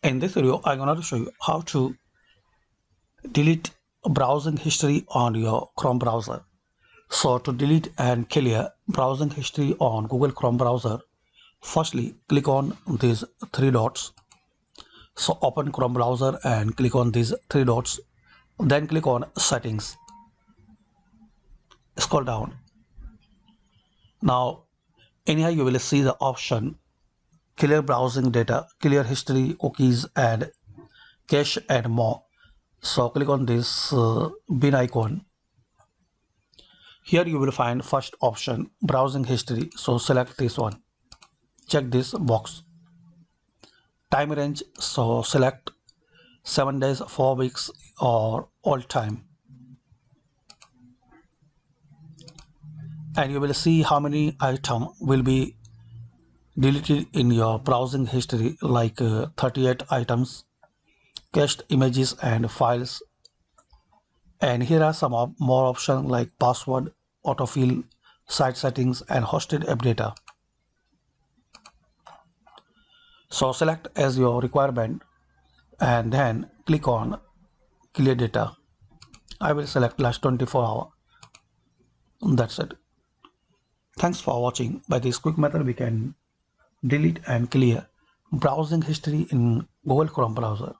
In this video, I'm going to show you how to delete browsing history on your Chrome browser. So to delete and clear browsing history on Google Chrome browser, firstly click on these three dots. So open Chrome browser and click on these three dots. Then click on settings. Scroll down. Now in here you will see the option clear browsing data, clear history, cookies and cache and more. So click on this bin icon. Here you will find first option browsing history. So select this one. Check this box. Time range. So select 7 days, 4 weeks or all time. And you will see how many items will be deleted in your browsing history, like 38 items, cached images and files. And here are some more options like password, autofill, site settings and hosted app data. So select as your requirement and then click on clear data. I will select last 24 hours. That's it. Thanks for watching. By this quick method we can delete and clear browsing history in Google Chrome browser.